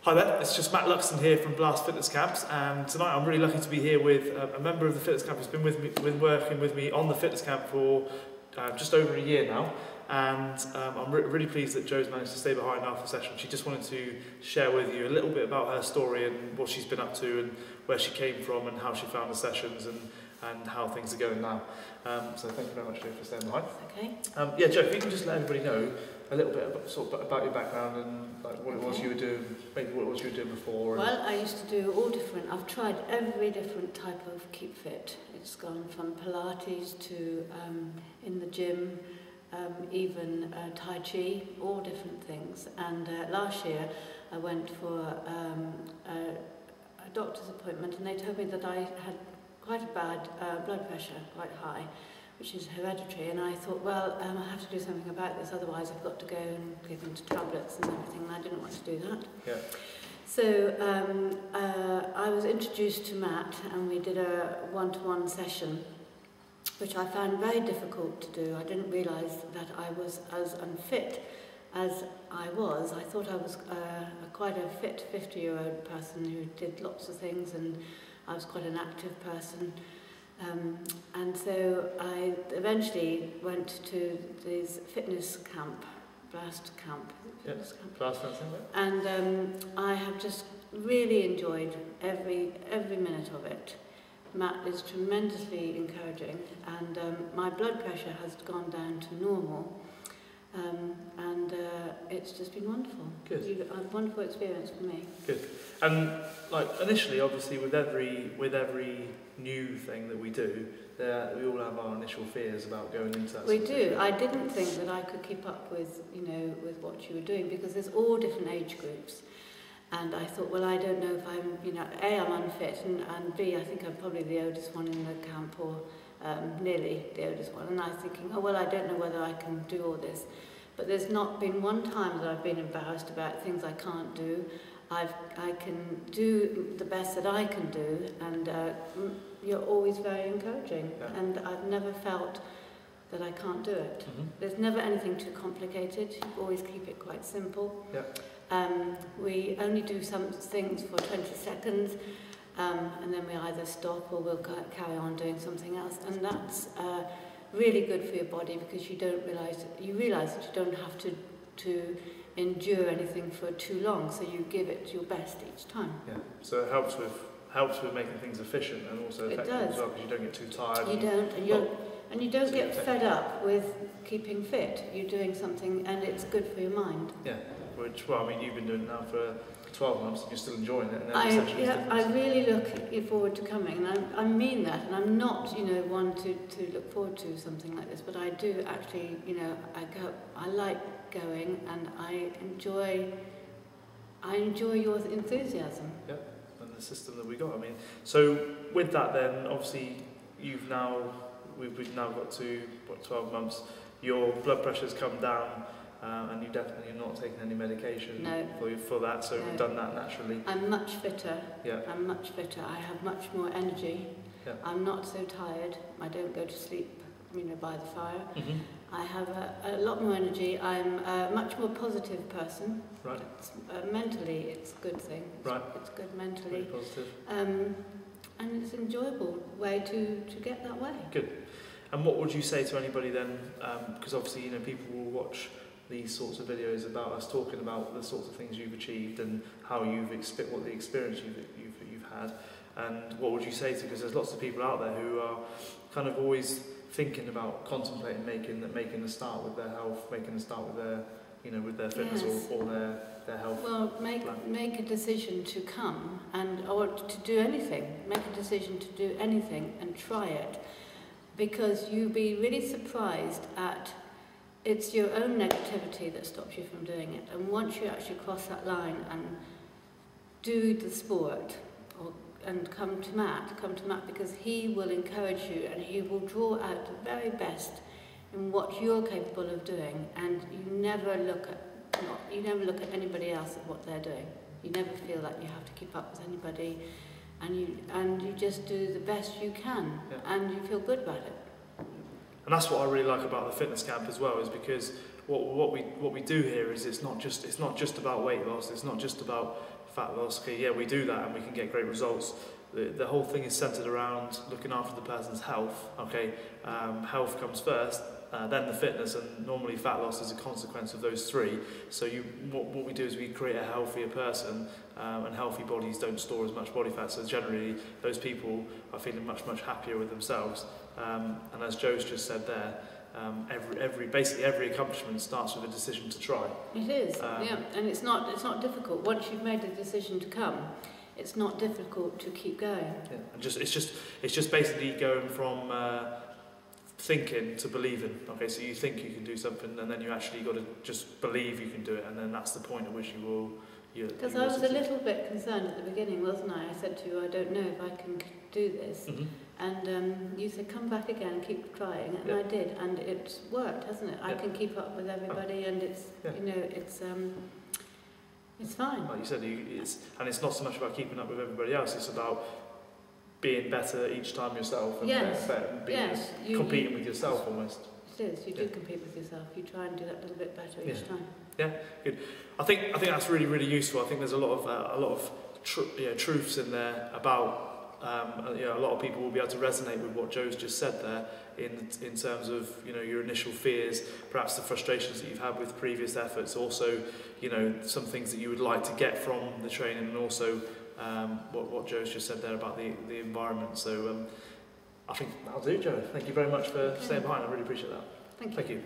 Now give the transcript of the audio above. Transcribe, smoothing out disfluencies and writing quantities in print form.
Hi there, it's just Matt LUXTON here from Blast Fitness Camps, and tonight I'm really lucky to be here with a member of the fitness camp who's been working with me on the fitness camp for just over a year now, and I'm really pleased that Jo's managed to stay behind after the session. She just wanted to share with you a little bit about her story and what she's been up to and where she came from and how she found the sessions and how things are going now. So thank you very much, Jo, for staying behind. Okay. Yeah, Jo, if you can just let everybody know a little bit about your background and like what it was you were doing, maybe what it was you were doing before. Well, I used to do all different. I've tried every different type of keep fit. It's gone from Pilates to in the gym, even Tai Chi, all different things. And last year I went for a doctor's appointment, and they told me that I had quite a bad blood pressure, quite high, which is hereditary, and I thought, well, I have to do something about this, otherwise I've got to go and give them to tablets and everything, and I didn't want to do that. Yeah. So I was introduced to Matt, and we did a one-to-one session, which I found very difficult to do. I didn't realise that I was as unfit as I was. I thought I was quite a fit 50-year-old person who did lots of things, and I was quite an active person. And so I eventually went to this fitness camp, Blast Camp. Yes, Blast Camp. And I have just really enjoyed every minute of it. Matt is tremendously encouraging, and my blood pressure has gone down to normal. And it's just been wonderful. Good. A wonderful experience for me. Good. And like initially, obviously, with every new thing that we do, we all have our initial fears about going into that. We do. I didn't think that I could keep up with, with what you were doing, because there's all different age groups. And I thought, well, I don't know if I'm, A, I'm unfit, and B, I think I'm probably the oldest one in the camp, or nearly the oldest one. And I was thinking, oh, well, I don't know whether I can do all this. But there's not been one time that I've been embarrassed about things I can't do. I can do the best that I can do, and you're always very encouraging. Yeah. And I've never felt that I can't do it. Mm-hmm. There's never anything too complicated. You always keep it quite simple. Yeah. We only do some things for 20 seconds, and then we either stop or we'll carry on doing something else. And that's really good for your body, because you realise that you don't have to endure anything for too long, so you give it your best each time. Yeah. So it helps with making things efficient and also effective as well, because you don't get too tired. You don't, and you don't get fed up with keeping fit. You're doing something, and it's good for your mind. Yeah. Which, well, I mean, you've been doing it now for 12 months, and you're still enjoying it. And I really look forward to coming, and I mean that, and I'm not, one to look forward to something like this, but I do actually, I like going, and I enjoy your enthusiasm. Yeah, and the system that we got. I mean, so with that, then obviously we've now got to 12 months. Your blood pressure's come down. And you're not taking any medication for that, so we've done that naturally. I'm much fitter. Yeah. I'm much fitter. I have much more energy. Yeah. I'm not so tired. I don't go to sleep, by the fire. Mm-hmm. I have a lot more energy. I'm a much more positive person. Right. Mentally, it's a good thing. It's good mentally. Very positive. And it's an enjoyable way to get that way. Good. And what would you say to anybody then? Because obviously, people will watch these sorts of videos about us talking about the sorts of things you've achieved and how what the experience you've had, and what would you say to, because there's lots of people out there who are kind of always thinking about contemplating making a start with their health, making a start with their with their fitness. Yes. or their health. Well, make a decision to come or to do anything. Make a decision to do anything and try it, because you'll be really surprised at. It's your own negativity that stops you from doing it. And once you actually cross that line and do the sport, and come to Matt, because he will encourage you, and he will draw out the very best in what you're capable of doing. And you never look at anybody else at what they're doing. You never feel like you have to keep up with anybody, and you just do the best you can, and you feel good about it. And that's what I really like about the fitness camp as well, is because what we do here is it's not just about weight loss. It's not just about fat loss. Okay, yeah, we do that and we can get great results. The whole thing is centered around looking after the person's health. Okay, health comes first, then the fitness, and normally fat loss is a consequence of those three. So what we do is we create a healthier person, and healthy bodies don't store as much body fat. So generally, those people are feeling much happier with themselves. And as Joe's just said there, basically every accomplishment starts with a decision to try. It is, yeah, and it's not difficult. Once you've made a decision to come, it's not difficult to keep going. Yeah, and it's just basically going from thinking to believing. Okay, so you think you can do something, and then you actually got to just believe you can do it, and then that's the point at which you will. Because I was a little bit concerned at the beginning, wasn't I? I said to you, I don't know if I can do this. Mm-hmm. And you said, come back again, keep trying. And I did, and it's worked, hasn't it? I can keep up with everybody, and it's, it's fine. Like you said, it's not so much about keeping up with everybody else, it's about being better each time yourself, and competing with yourself almost. It is, you do compete with yourself, you try and do that a little bit better each time. Yeah, good. I think that's really useful. I think there's a lot of truths in there about a lot of people will be able to resonate with what Joe's just said there in terms of your initial fears, perhaps the frustrations that you've had with previous efforts, also some things that you would like to get from the training, and also what Joe's just said there about the environment. So I think that'll do, Joe. Thank you very much for staying behind. I really appreciate that. Thank you. Thank you.